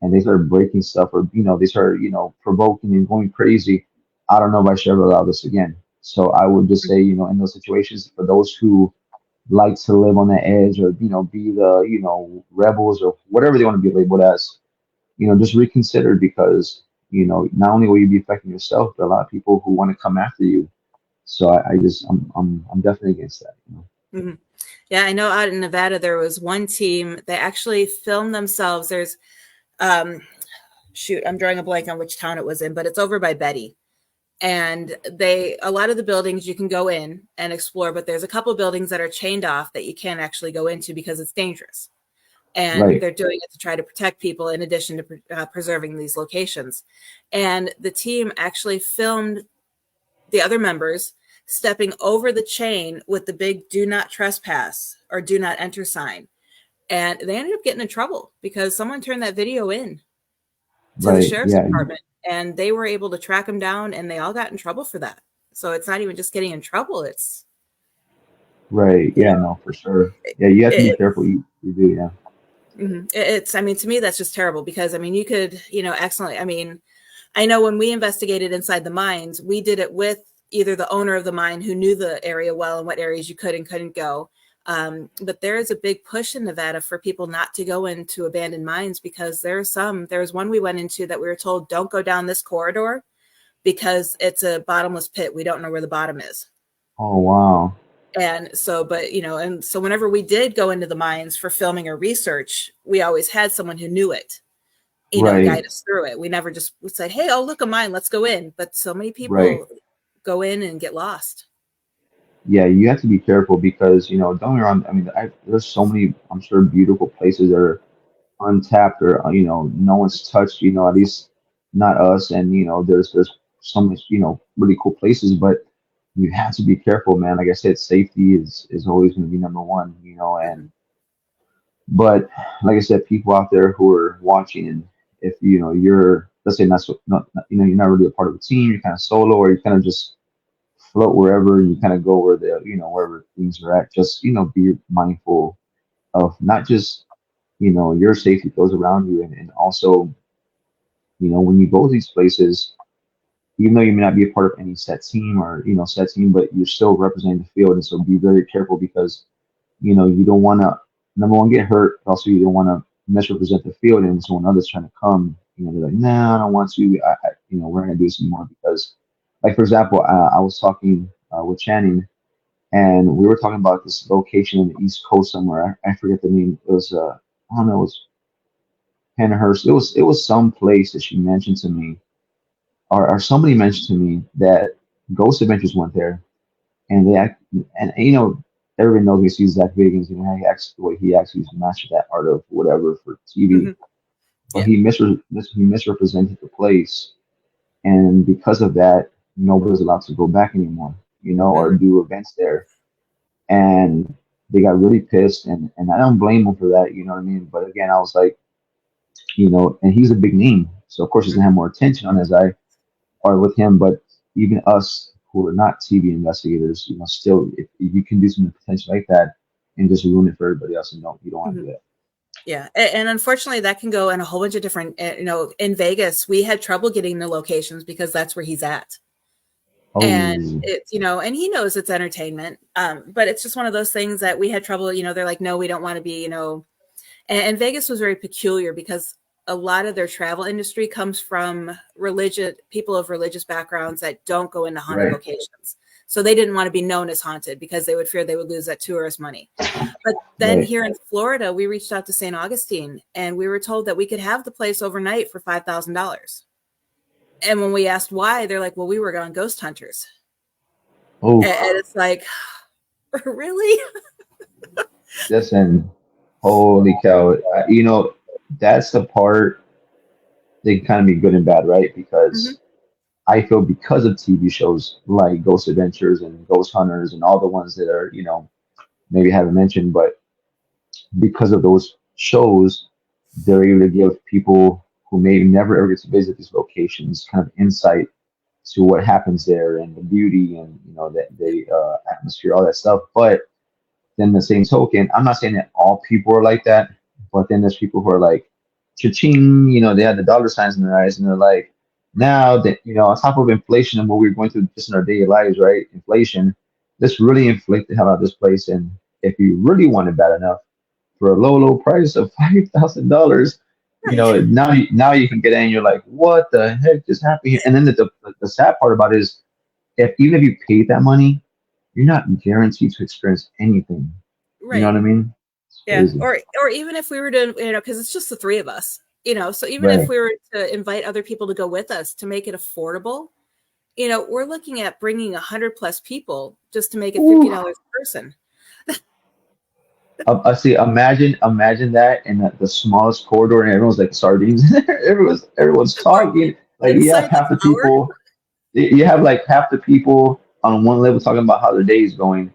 and they started breaking stuff, or you know, they started you know provoking and going crazy. I don't know if I should ever allow this again. So I would just say, you know, in those situations, for those who like to live on the edge, or you know, be the you know rebels or whatever they want to be labeled as, you know, just reconsider because you know not only will you be affecting yourself, but a lot of people who want to come after you. So I'm definitely against that. You know? mhm. Yeah, I know out in Nevada there was one team, they actually filmed themselves. There's um shoot, I'm drawing a blank on which town it was in, but it's over by Betty. And they a lot of the buildings you can go in and explore, but there's a couple of buildings that are chained off that you can't actually go into because it's dangerous. And Right, they're doing it to try to protect people in addition to preserving these locations. And the team actually filmed the other members stepping over the chain with the big do not trespass or do not enter sign. And they ended up getting in trouble because someone turned that video in to the right, sheriff's yeah, department and they were able to track them down and they all got in trouble for that. So it's not even just getting in trouble. It's, right, you yeah, know, no, for sure. Yeah, you have to be it, careful. You do, yeah. it's, I mean, to me, that's just terrible because I mean, you could, excellently, I mean, I know when we investigated inside the mines, we did it with either the owner of the mine who knew the area well and what areas you could and couldn't go. But there is a big push in Nevada for people not to go into abandoned mines because there's one we went into that we were told don't go down this corridor because it's a bottomless pit. We don't know where the bottom is. Oh wow, And so, but and so whenever we did go into the mines for filming or research, we always had someone who knew it, right, guide us through it. We never just said, hey, oh, look a mine, let's go in. But so many right. people go in and get lost. Yeah, you have to be careful because you know, don't get me wrong. I mean, there's so many, I'm sure, beautiful places that are untapped or you know, no one's touched. You know, at least not us. And you know, there's so much you know really cool places, but you have to be careful, man. Like I said, safety is always going to be number one. You know, Mhm. and but like I said, people out there who are watching, and if you know you're, let's say not you know you're not really a part of a team, you're kind of solo, or you kind of just float wherever, you kind of go where the you know wherever things are at. Just you know be mindful of not just you know your safety, those around you, and also you know when you go to these places, even though you may not be a part of any set team or you know set team, but you're still representing the field, and so be very careful because you know, you don't want to, number one, get hurt. Also, you don't want to misrepresent the field, and someone others trying to come, you know, they're like, nah, I don't want to. You know, we're going to do this anymore because, like, for example, I was talking with Channing, and we were talking about this location in the East Coast somewhere. I forget the name. It was, I don't know, it was Penhurst. It was some place that she mentioned to me, or somebody mentioned to me that Ghost Adventures went there, and they act, and everybody knows he sees Zach Bagans, he acts the way he acts. He's mastered that art of whatever for TV, Hmm. but Yeah. he misrepresented the place, and because of that, nobody's allowed to go back anymore, or Mm, do events there, and they got really pissed, and I don't blame them for that, you know what I mean? But again, I was like, and he's a big name, so of course he's gonna have mhm. more attention on his eye or with him, but even us who are not TV investigators, still, if you can do something potential like that and just ruin it for everybody else, and you don't want to Mhm. do that. Yeah, and unfortunately, that can go in a whole bunch of different. In Vegas, we had trouble getting the locations because that's where he's at, and Oh, it's and he knows it's entertainment. But it's just one of those things that we had trouble. They're like, no, we don't want to be. And Vegas was very peculiar because a lot of their travel industry comes from religious people of religious backgrounds that don't go into haunted right, locations. So they didn't want to be known as haunted because they would fear they would lose that tourist money. But then right. here in Florida, we reached out to St. Augustine and we were told that we could have the place overnight for $5,000. And when we asked why, they're like, well, we were on ghost hunters. And Oh, it's like, really? listen, holy cow! That's the part that can kind of be good and bad, right? Hmm. Because I feel because of TV shows like Ghost Adventures and Ghost Hunters and all the ones that are, maybe I haven't mentioned, but because of those shows, they're able to give people who may never ever get to visit these locations kind of insight to what happens there and the beauty and Yep. the atmosphere, all that stuff. But then the same token, I'm not saying that all people are like that, but then there's people who are like, cha-ching, they have the dollar signs in their eyes, and they're like, Right. now that on top of inflation and what we're going through just in our daily lives, right? Inflation, this really inflate the hell out of this place, and if you really want it bad enough for a low price of $5,000, Right. now you can get in. And you're like, what the heck just happened here? And then the sad part about it is, if even if you paid that money, you're not guaranteed to experience anything. You know Right. what I mean? It's Yeah. crazy. Or even if we were to, because it's just the three of us, so even if Right. we were to invite other people to go with us to make it affordable, we're looking at bringing 100 plus people just to make it Ooh. $50 a person. I see. Imagine that in the smallest corridor, and everyone's like sardines in there. Everyone's Or talking. Like you have inside the half the tower. people. You have like half the people on one level talking about how their day is going.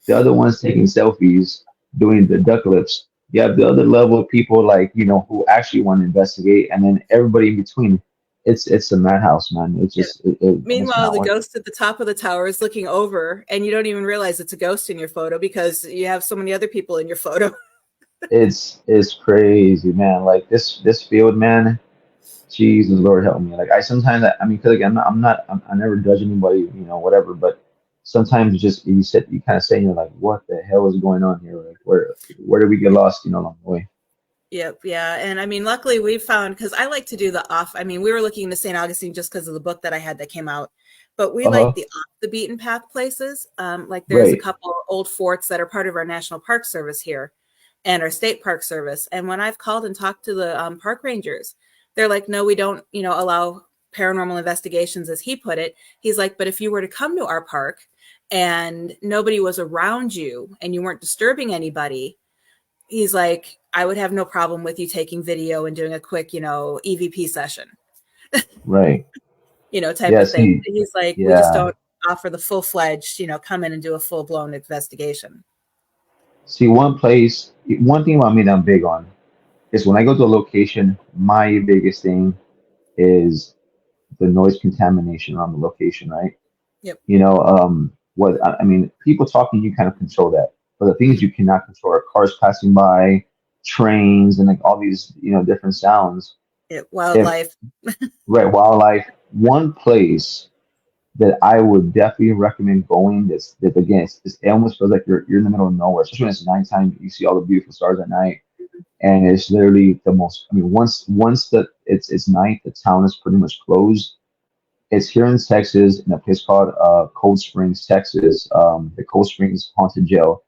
The other one's taking selfies, doing the duck lips. You have the other level of people like who actually want to investigate, and then everybody in between. It's a madhouse, man. It's Yeah. just and it's Meanwhile, not the worth it. ghost at the top of the tower is looking over, and you don't even realize it's a ghost in your photo because you have so many other people in your photo. It's crazy, man. Like this field, man. Jesus Lord help me. Like I sometimes I mean, because again, I never judge anybody, whatever. But sometimes you kind of say, you're like, what the hell is going on here? Like where did we get lost, along the way? Yep, yeah, and I mean, luckily we found because I like to do the off. I mean, we were looking to St. Augustine just because of the book that I had that came out, but we Uh like huh. the off the beaten path places. Like there's a Right. couple old forts that are part of our National Park Service here, and our State Park Service. And when I've called and talked to the park rangers, they're like, "No, we don't, allow paranormal investigations," as he put it. He's like, "But if you were to come to our park and nobody was around you and you weren't disturbing anybody." He's like, I would have no problem with you taking video and doing a quick, EVP session, Right. type Yeah. of thing. See. He's like, we just Yeah. don't offer the full fledged, come in and do a full blown investigation. See, one thing about me that I'm big on is when I go to a location, my biggest thing is the noise contamination around the location, right? Yep. What I mean, people talking, you kind of control that, but the things Mhm. you cannot control are cars passing by, trains, and like all these, different sounds. Yep. If Wildlife. right, wildlife, one place that I would definitely recommend going. That again, it almost feels like you're in the middle of nowhere, especially when it's nighttime. You see all the beautiful stars at night, and it's literally the most. I mean, once it's night, the town is pretty much closed. It's here in Texas in a place called Cold Springs, Texas. The Cold Springs Haunted Jail.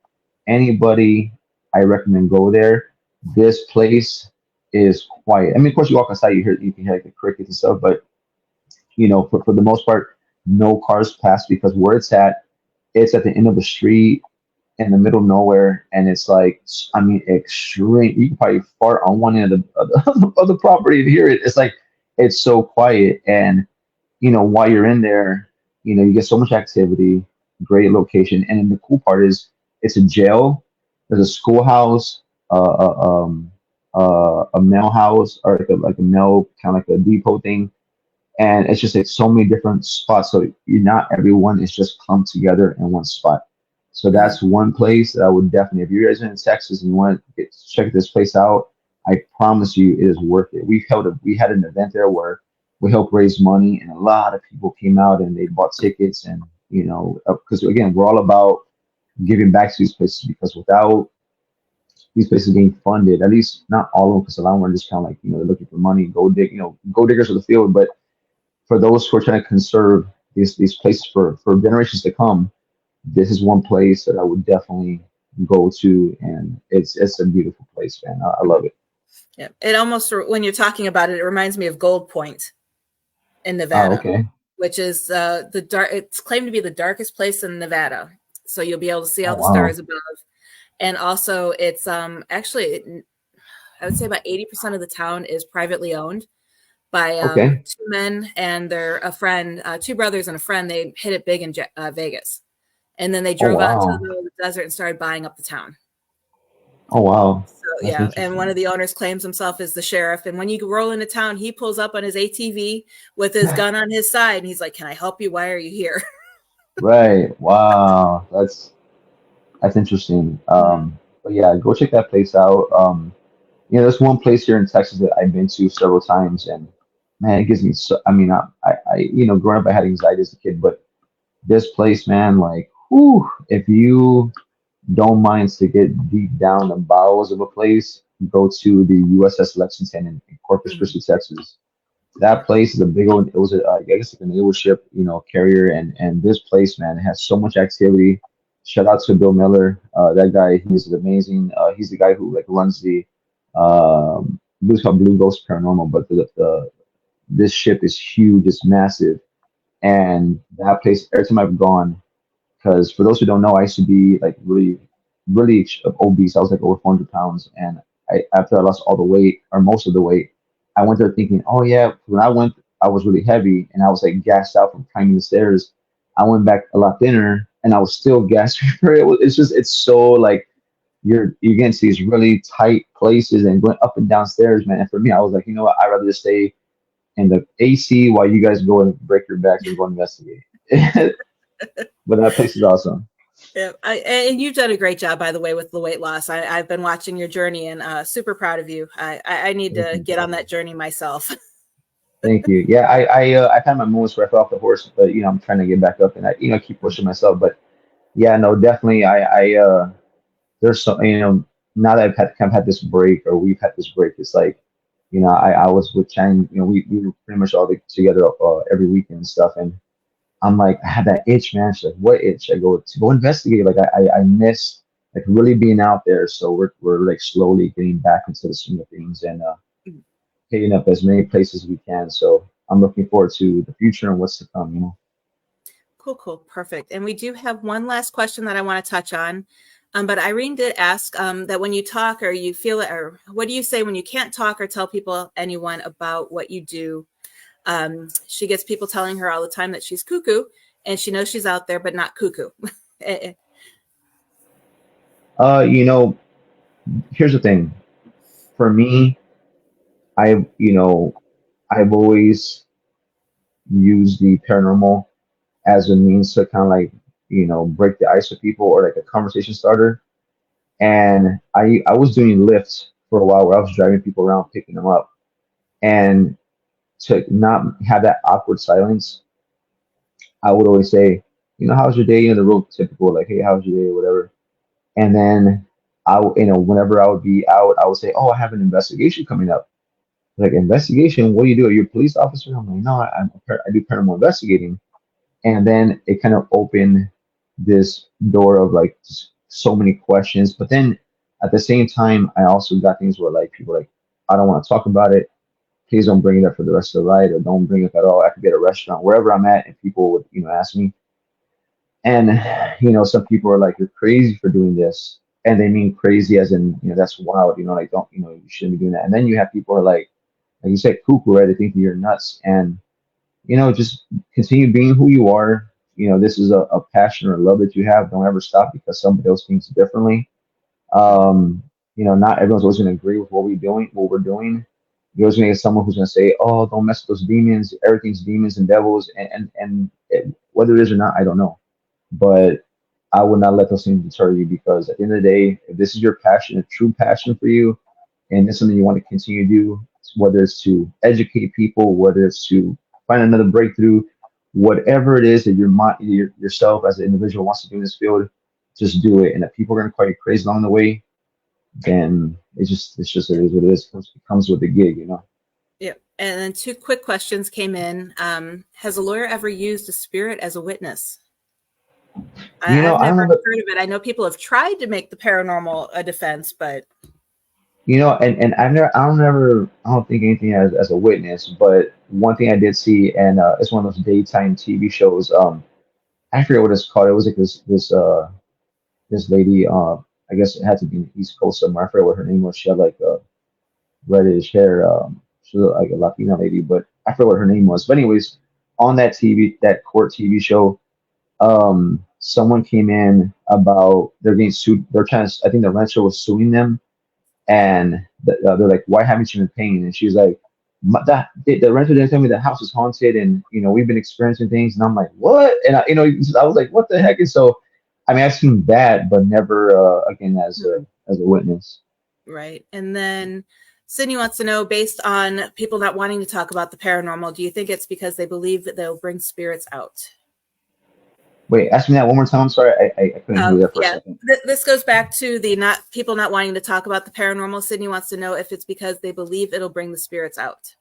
Anybody, I recommend go there. This place. is quiet. I mean, of course, you walk outside, you can hear like the crickets and stuff, but for the most part, no cars pass because where it's at the end of the street in the middle of nowhere, and it's like, I mean, extreme. You can probably fart on one end of the property and hear it. It's like it's so quiet, and while you're in there, you get so much activity, great location, and then the cool part is it's a jail, there's a schoolhouse, a mail house, or like a mail kind of like a depot thing, and it's just like so many different spots. So you not everyone is just clumped together in one spot. So Mhm. that's one place that I would definitely, if you guys are in Texas and you want to check this place out, I promise you it is worth it. We had an event there where we helped raise money, and a lot of people came out and they bought tickets, and because again, we're all about giving back to these places, because without these places being funded, at least not all of them, because a lot of them are just kind of like they're looking for money, gold diggers of the field, but for those who are trying to conserve these places for generations to come, this is one place that I would definitely go to, and it's a beautiful place, man. I love it. Yeah, it almost, when you're talking about it, it reminds me of Gold Point in Oh, Nevada, okay. which is the dark. It's claimed to be the darkest place in Nevada, so you'll be able to see Oh, all the wow. stars above. And also, it's actually, I would say about 80% of the town is privately owned by Okay. two men and their a friend, two brothers and a friend. They hit it big in Vegas, and then they Oh, drove out into the wow. middle of the desert and started buying up the town. Oh, wow. So That's yeah, and one interesting. of the owners claims himself as the sheriff. And when you roll into town, he pulls up on his ATV with his gun on his side, and he's like, "Can I help you? Why are you here?" Right. Wow. That's interesting. Mhm. But yeah, go check that place out. There's one place here in Texas that I've been to several times, and man, it gives me so. I mean, growing up, I had anxiety as a kid, but this place, man, like, whew, if you don't mind to get deep down the bowels of a place, go to the USS Lexington in Corpus Mhm. Christi, Texas. That place is a big old. It was I guess like a naval ship, carrier, and this place, man, has so much activity. Shout out to Bill Miller. That guy, he's amazing. He's the guy who like runs the it's called Blue Ghost Paranormal, but the this ship is huge, it's massive, and that place. Every time I've gone, because for those who don't know, I used to be like really, really obese. I was like over 400 pounds. And after I lost all the weight or most of the weight, I went there thinking, oh, yeah, when I went, I was really heavy and I was like gassed out from climbing the stairs. I went back a lot thinner and I was still gassed. It's so like you're getting to these really tight places and going up and down stairs, man. And for me, I was like, you know what? I'd rather just stay in the AC while you guys go and break your backs and go investigate. But that place is awesome. Yeah, and you've done a great job, by the way, with the weight loss. I've been watching your journey, and super proud of you. I need Thank to you. get on that journey myself. Thank you. Yeah, I've had my moments where I fell off the horse, but I'm trying to get back up, and I keep pushing myself. But yeah, no, definitely there's so now that I've had kind of had this break, or we've had this break, it's like I was with Chang, we were pretty much all together every weekend and stuff, and I'm like I had that itch, man. She's like, what itch? I go to go investigate. Like I miss like really being out there, so we're like slowly getting back into the swing of things, and hitting up as many places as we can. So I'm looking forward to the future and what's to come. Cool, cool, perfect. And we do have one last question that I want to touch on. But Irene did ask that when you talk or you feel it, or what do you say when you can't talk or tell people, anyone, about what you do? She gets people telling her all the time that she's cuckoo, and she knows she's out there, but not cuckoo. You know, here's the thing. For me, I've always used the paranormal as a means to kind of like, break the ice with people or like a conversation starter. And I was doing lifts for a while where I was driving people around, picking them up. And to not have that awkward silence, I would always say, how's your day? The real typical, like, hey, how's your day, whatever. And then whenever I would be out, I would say, oh, I have an investigation coming up. Like, investigation? What do you do? Are you a police officer? I'm like, no, I do paranormal investigating. And then it kind of opened this door of like just so many questions. But then at the same time, I also got things where like people like, I don't want to talk about it. Please don't bring it up for the rest of the ride, or don't bring it up at all. I could be at a restaurant, wherever I'm at, and people would, ask me. And, some people are like, you're crazy for doing this. And they mean crazy as in, that's wild, like, don't, you shouldn't be doing that. And then you have people who are like you said, cuckoo, right? They think that you're nuts. And, just continue being who you are. This is a passion or love that you have. Don't ever stop because somebody else thinks differently. Um, not everyone's always going to agree with what we're doing. You're always going to get someone who's going to say, "Oh, don't mess with those demons. Everything's demons and devils." Whether it is or not, I don't know. But I would not let those things deter you, because at the end of the day, if this is your passion, a true passion for you, and it's something you want to continue to do, whether it's to educate people, whether it's to find another breakthrough, whatever it is that yourself as an individual wants to do in this field, just do it. And if people are going to call you crazy along the way, then it's just it is what it is. It comes with the gig. Yeah. And then 2 quick questions came in. Has a lawyer ever used a spirit as a witness? I've I don't never know, but heard of it. I know people have tried to make the paranormal a defense, but and I don't think anything as a witness, but one thing I did see, and it's one of those daytime TV shows. I forget what it's called. It was like this lady. I guess it had to be in the East Coast somewhere. I forget what her name was. She had like reddish hair. She looked like a Latina lady, but I forget what her name was. But anyways, on that court TV show, someone came in about they're getting sued. They're trying to. I think the renter was suing them, and they're like, "Why haven't you been paying?" And she's like, The renter didn't tell me the house is haunted, and we've been experiencing things." And I'm like, "What?" And I was like, "What the heck?" And so, I mean, I've seen that, but never again as a witness. right. And then Sydney wants to know, based on people not wanting to talk about the paranormal, do you think it's because they believe that they'll bring spirits out? Wait, ask me that one more time. I'm sorry, I couldn't hear you there for a Yeah, second. this goes back to the not wanting to talk about the paranormal. Sydney wants to know if it's because they believe it'll bring the spirits out.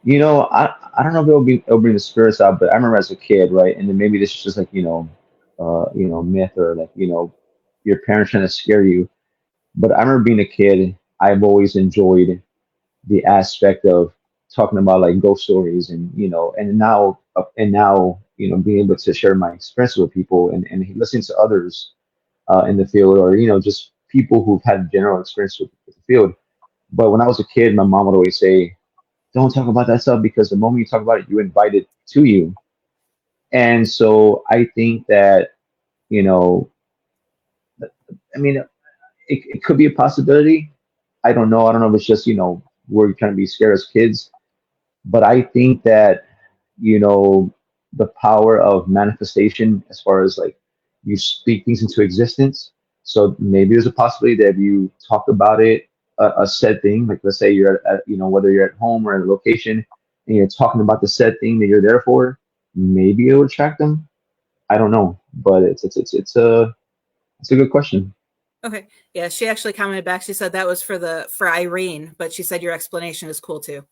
I don't know if it'll bring the spirits out, but I remember as a kid, right? And then maybe this is just like myth, or like your parents trying to scare you. But I remember being a kid. I've always enjoyed the aspect of talking about like ghost stories, and now being able to share my experience with people, and listening to others in the field, or just people who've had general experience with the field. But when I was a kid, my mom would always say, "Don't talk about that stuff, because the moment you talk about it, you invite it to you." And so I think that, you know, I mean, it could be a possibility. I don't know. I don't know if it's just, we're trying to be scared as kids. But I think that, you know, the power of manifestation, as far as like you speak things into existence. So maybe there's a possibility that if you talk about it, a said thing, like let's say you're whether you're at home or at a location, and you're talking about the said thing that you're there for, maybe it'll attract them. I don't know, but it's a good question. Okay. Yeah, she actually commented back. She said that was for Irene, but she said your explanation is cool too.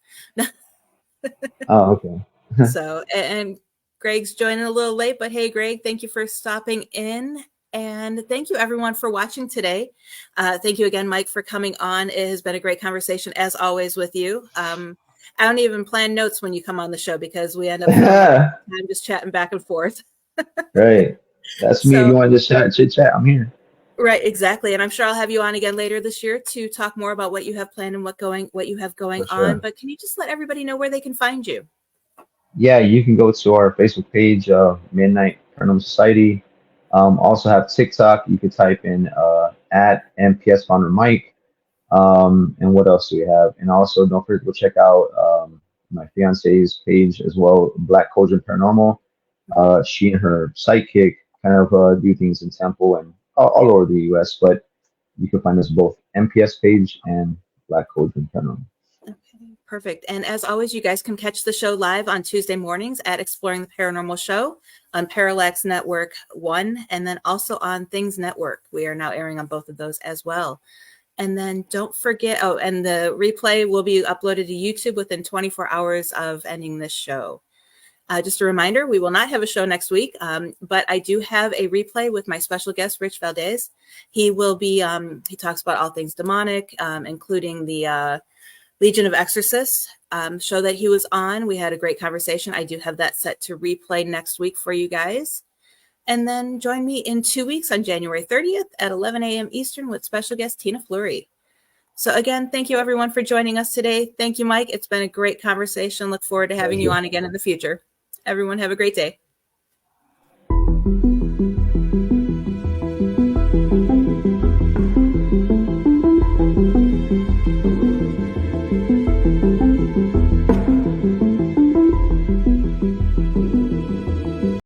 Oh, okay. So, and Greg's joining a little late, but hey, Greg, thank you for stopping in. And thank you everyone for watching today. Thank you again, Mike, for coming on. It has been a great conversation as always with you. I don't even plan notes when you come on the show because we end up filling up time just chatting back and forth. Right. That's me. If So, you want to just chit chat, I'm here. right, exactly. And I'm sure I'll have you on again later this year to talk more about what you have planned and what you have going For on. sure. But can you just let everybody know where they can find you? Yeah, you can go to our Facebook page, Midnight Paranormal Society. Also have TikTok. You can type in at MPS Founder Mike. And what else do we have? And also don't forget to go check out my fiance's page as well, Black Cauldron Paranormal. She and her sidekick kind of do things in Temple and all over the US, but you can find us both MPS page and Black Cauldron Paranormal. Okay, perfect. And as always, you guys can catch the show live on Tuesday mornings at Exploring the Paranormal Show on Parallax Network 1, and then also on Things Network. We are now airing on both of those as well. And then don't forget, and the replay will be uploaded to YouTube within 24 hours of ending this show. Just a reminder, we will not have a show next week, but I do have a replay with my special guest, Rich Valdez. He will be, he talks about all things demonic, including the Legion of Exorcists show that he was on. We had a great conversation. I do have that set to replay next week for you guys. And then join me in 2 weeks on January 30th at 11 a.m. Eastern with special guest Tina Fleury. So again, thank you everyone for joining us today. Thank you, Mike. It's been a great conversation. Look forward to having you on again in the future. Everyone have a great day.